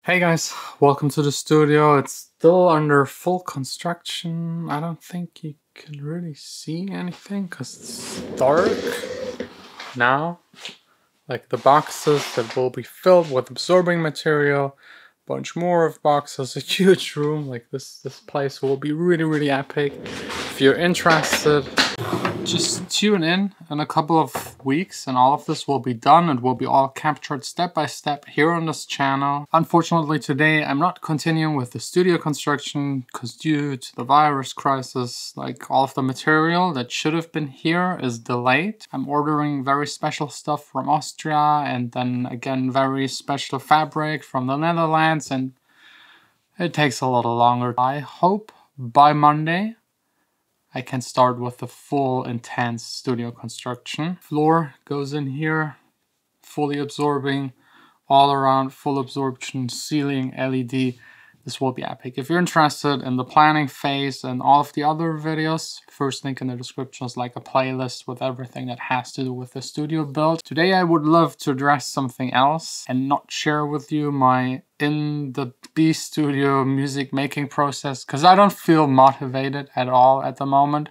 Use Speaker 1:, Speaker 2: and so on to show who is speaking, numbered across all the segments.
Speaker 1: Hey guys, welcome to the studio. It's still under full construction. I don't think you can really see anything because it's dark now. Like the boxes that will be filled with absorbing material, bunch more of boxes, a huge room. Like this place will be really epic. If you're interested, just tune in a couple of weeks and all of this will be done. It will be all captured step by step here on this channel. Unfortunately today I'm not continuing with the studio construction because due to the virus crisis, like all of the material that should have been here is delayed. I'm ordering very special stuff from Austria and then again very special fabric from the Netherlands, and it takes a little longer. I hope by Monday I can start with the full intense studio construction. Floor goes in here, fully absorbing, all around full absorption, ceiling, LED. This will be epic. If you're interested in the planning phase and all of the other videos, first link in the description is like a playlist with everything that has to do with the studio build. Today I would love to address something else and not share with you my in the B studio music making process because I don't feel motivated at all at the moment.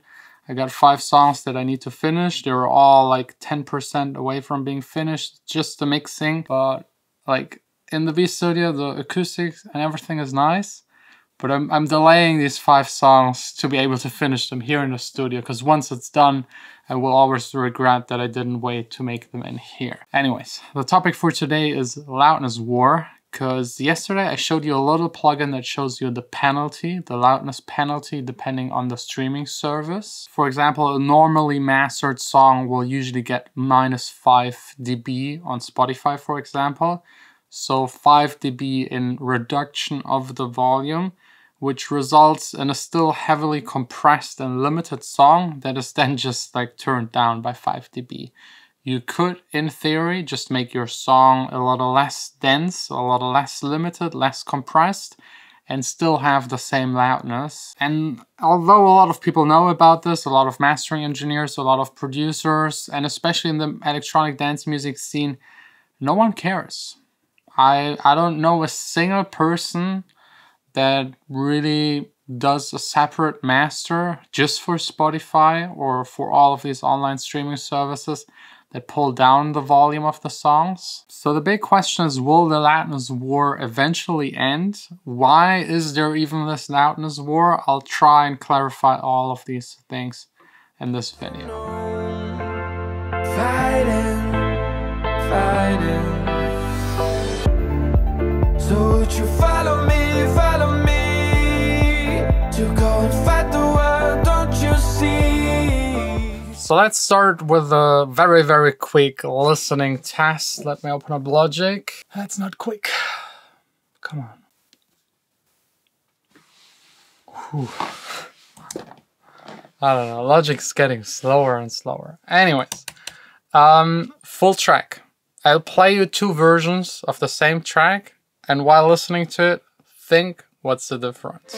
Speaker 1: I got 5 songs that I need to finish. They're all like 10% away from being finished, just the mixing. But like in the B studio, the acoustics and everything is nice, but I'm delaying these 5 songs to be able to finish them here in the studio, because once it's done, I will always regret that I didn't wait to make them in here. Anyways, the topic for today is loudness war, because yesterday I showed you a little plugin that shows you the penalty, the loudness penalty, depending on the streaming service. For example, a normally mastered song will usually get -5 dB on Spotify, for example. So 5 dB in reduction of the volume, which results in a still heavily compressed and limited song that is then just like turned down by 5 dB. You could, in theory, just make your song a little less dense, a little less limited, less compressed, and still have the same loudness. And although a lot of people know about this, a lot of mastering engineers, a lot of producers, and especially in the electronic dance music scene, no one cares. I don't know a single person that really does a separate master just for Spotify or for all of these online streaming services that pull down the volume of the songs. So the big question is, will the loudness war eventually end? Why is there even this loudness war? I'll try and clarify all of these things in this video. Fighting. So would you follow me to go and fight the world, don't you see? So let's start with a very quick listening test. Let me open up Logic. That's not quick. Come on. Whew. I don't know, Logic's getting slower and slower. Anyways, full track. I'll play you 2 versions of the same track, and while listening to it, think what's the difference.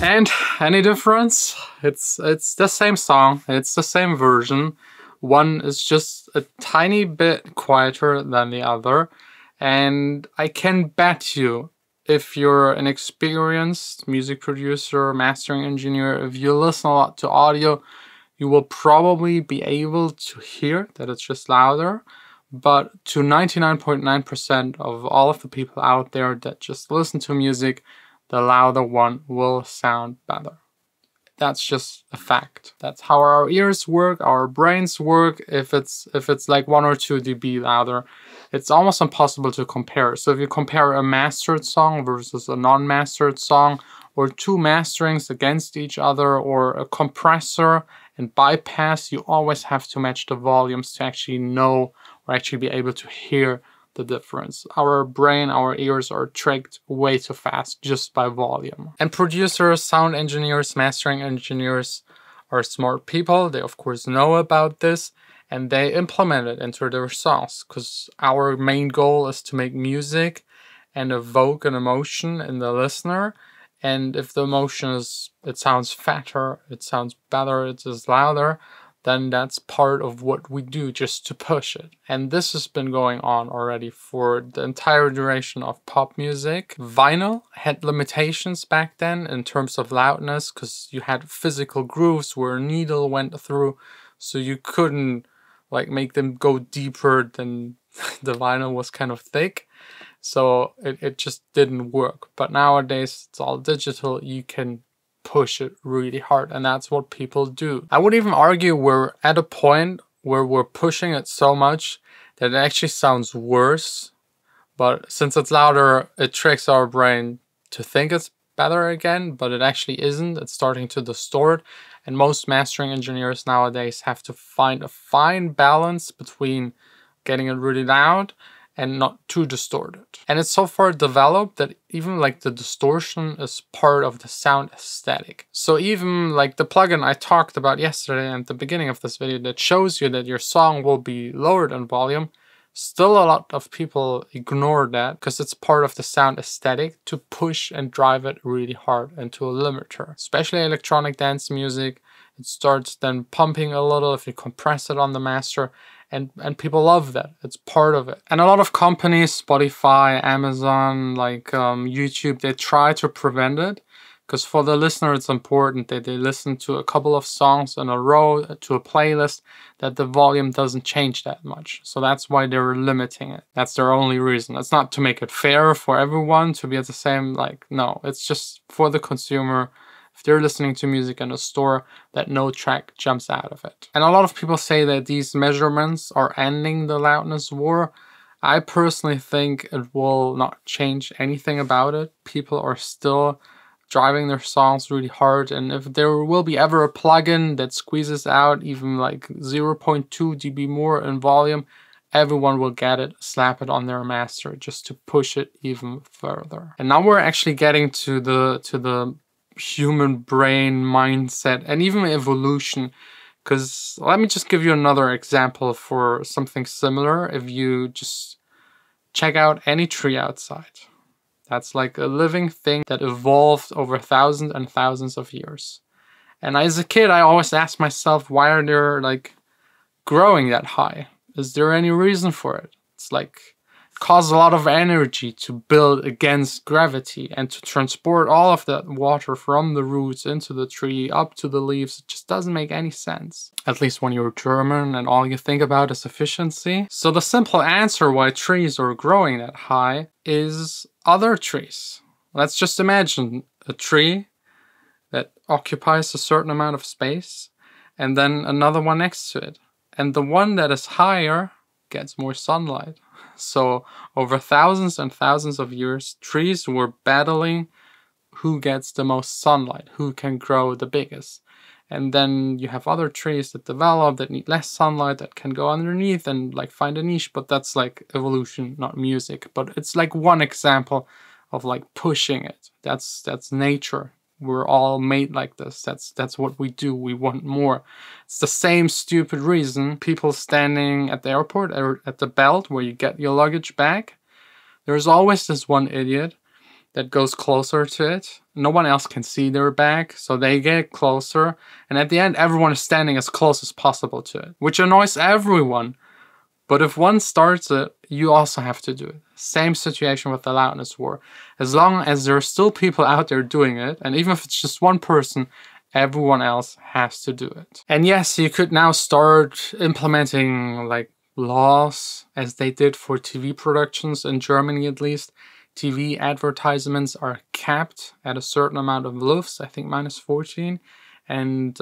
Speaker 1: And any difference? It's the same song, it's the same version. One is just a tiny bit quieter than the other, and I can bet you, if you're an experienced music producer, mastering engineer, if you listen a lot to audio, you will probably be able to hear that it's just louder. But to 99.9% of all of the people out there that just listen to music, the louder one will sound better. That's just a fact. That's how our ears work, our brains work. If it's like 1 or 2 dB louder, it's almost impossible to compare. So if you compare a mastered song versus a non-mastered song, or 2 masterings against each other, or a compressor and bypass, you always have to match the volumes to actually know or actually be able to hear the difference. Our brain, our ears are tricked way too fast just by volume. And producers, sound engineers, mastering engineers are smart people. They of course know about this and they implement it into their songs, because our main goal is to make music and evoke an emotion in the listener. And if the emotion is, it sounds fatter, it sounds better, it is louder, then that's part of what we do just to push it. And this has been going on already for the entire duration of pop music. Vinyl had limitations back then in terms of loudness, because you had physical grooves where a needle went through, so you couldn't like make them go deeper than the vinyl was kind of thick. So it just didn't work. But nowadays it's all digital, you can push it really hard, and that's what people do. I would even argue we're at a point where we're pushing it so much that it actually sounds worse, but since it's louder, it tricks our brain to think it's better again, but it actually isn't. It's starting to distort, and most mastering engineers nowadays have to find a fine balance between getting it really loud and not too distorted. And it's so far developed that even like the distortion is part of the sound aesthetic. So even like the plugin I talked about yesterday at the beginning of this video that shows you that your song will be lowered in volume, still a lot of people ignore that because it's part of the sound aesthetic to push and drive it really hard into a limiter. Especially electronic dance music, it starts then pumping a little if you compress it on the master. And people love that. It's part of it. And a lot of companies, Spotify, Amazon, like YouTube, they try to prevent it. Because for the listener, it's important that they listen to a couple of songs in a row, to a playlist, that the volume doesn't change that much. So that's why they're limiting it. That's their only reason. It's not to make it fair for everyone to be at the same, like, no. It's just for the consumer. If they're listening to music in a store, that no track jumps out of it. And a lot of people say that these measurements are ending the loudness war. I personally think it will not change anything about it. People are still driving their songs really hard, and if there will be ever a plugin that squeezes out even like 0.2 dB more in volume, everyone will get it, slap it on their master just to push it even further. And now we're actually getting to the human brain mindset and even evolution, because let me just give you another example for something similar. If you just check out any tree outside, that's like a living thing that evolved over thousands and thousands of years. And as a kid, I always asked myself, why are they like growing that high? Is there any reason for it? It's like costs a lot of energy to build against gravity and to transport all of that water from the roots into the tree up to the leaves. It just doesn't make any sense. At least when you're German and all you think about is efficiency. So the simple answer why trees are growing that high is other trees. Let's just imagine a tree that occupies a certain amount of space and then another one next to it. And the one that is higher gets more sunlight. So over thousands and thousands of years, trees were battling who gets the most sunlight, who can grow the biggest. And then you have other trees that develop that need less sunlight, that can go underneath and like find a niche, but that's like evolution, not music. But it's like one example of like pushing it. That's nature. We're all made like this. That's what we do. We want more. It's the same stupid reason people standing at the airport or at the belt where you get your luggage back. There's always this one idiot that goes closer to it. No one else can see their bag, so they get closer. And at the end, everyone is standing as close as possible to it, which annoys everyone. But if one starts it, you also have to do it. Same situation with the loudness war. As long as there are still people out there doing it, and even if it's just one person, everyone else has to do it. And yes, you could now start implementing like laws as they did for TV productions, in Germany at least. TV advertisements are capped at a certain amount of lufs, I think -14. And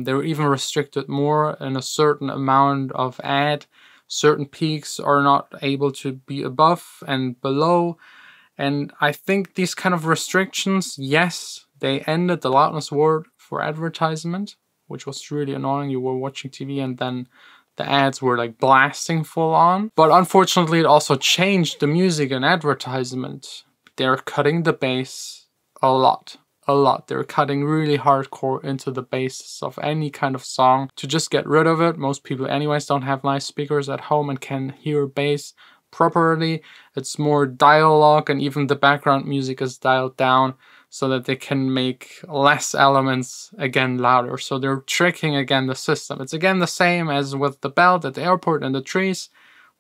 Speaker 1: they're even restricted more in a certain amount of ad. Certain peaks are not able to be above and below. And I think these kind of restrictions, yes, they ended the loudness war for advertisement, which was really annoying. You were watching TV and then the ads were like blasting full on. But unfortunately, it also changed the music and advertisement. They're cutting the bass a lot. They're cutting really hardcore into the bass of any kind of song to just get rid of it. Most people anyways don't have nice speakers at home and can hear bass properly. It's more dialogue, and even the background music is dialed down so that they can make less elements again louder. So they're tricking again the system. It's again the same as with the belt at the airport and the trees.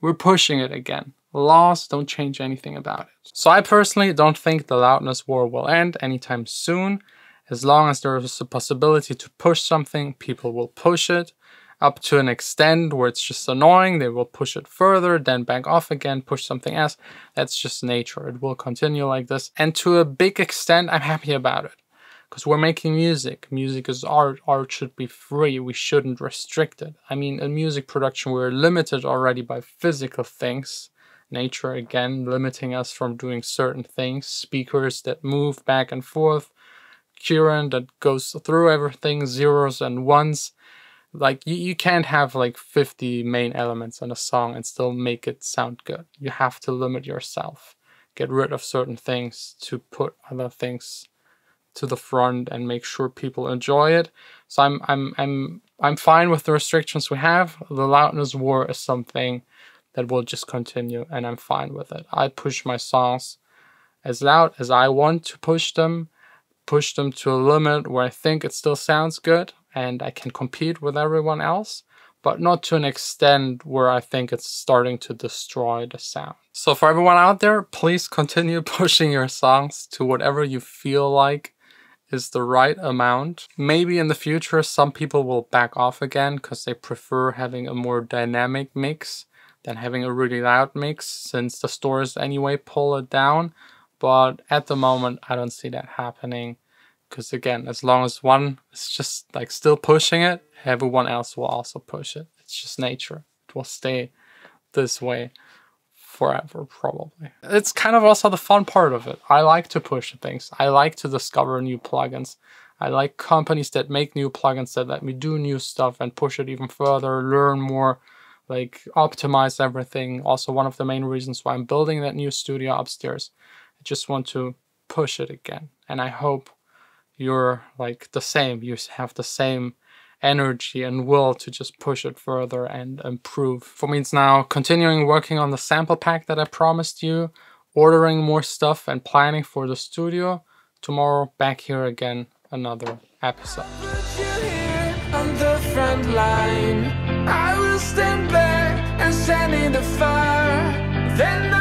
Speaker 1: We're pushing it again. Laws don't change anything about it. So I personally don't think the loudness war will end anytime soon. As long as there is a possibility to push something, people will push it up to an extent where it's just annoying. They will push it further, then back off again, push something else. That's just nature. It will continue like this. And to a big extent, I'm happy about it. Because we're making music. Music is art. Art should be free. We shouldn't restrict it. I mean, in music production, we're limited already by physical things. Nature, again, limiting us from doing certain things. Speakers that move back and forth. Current that goes through everything. Zeros and ones. Like, you can't have like 50 main elements in a song and still make it sound good. You have to limit yourself. Get rid of certain things to put other things to the front and make sure people enjoy it. So I'm fine with the restrictions we have. The loudness war is something that will just continue, and I'm fine with it. I push my songs as loud as I want to push them to a limit where I think it still sounds good and I can compete with everyone else, but not to an extent where I think it's starting to destroy the sound. So for everyone out there, please continue pushing your songs to whatever you feel like is the right amount. Maybe in the future some people will back off again because they prefer having a more dynamic mix than having a really loud mix, since the stores anyway pull it down. But at the moment I don't see that happening, because again, as long as one is just like still pushing it, everyone else will also push it. It's just nature. It will stay this way forever, probably. It's kind of also the fun part of it. I like to push things. I like to discover new plugins. I like companies that make new plugins that let me do new stuff and push it even further, learn more, like optimize everything. Also one of the main reasons why I'm building that new studio upstairs. I just want to push it again. And I hope you're like the same. You have the same energy and will to just push it further and improve. For me, it's now continuing working on the sample pack that I promised you, ordering more stuff and planning for the studio. Tomorrow, back here again, another episode. On the front line, I will stand back and stand in the fire. Then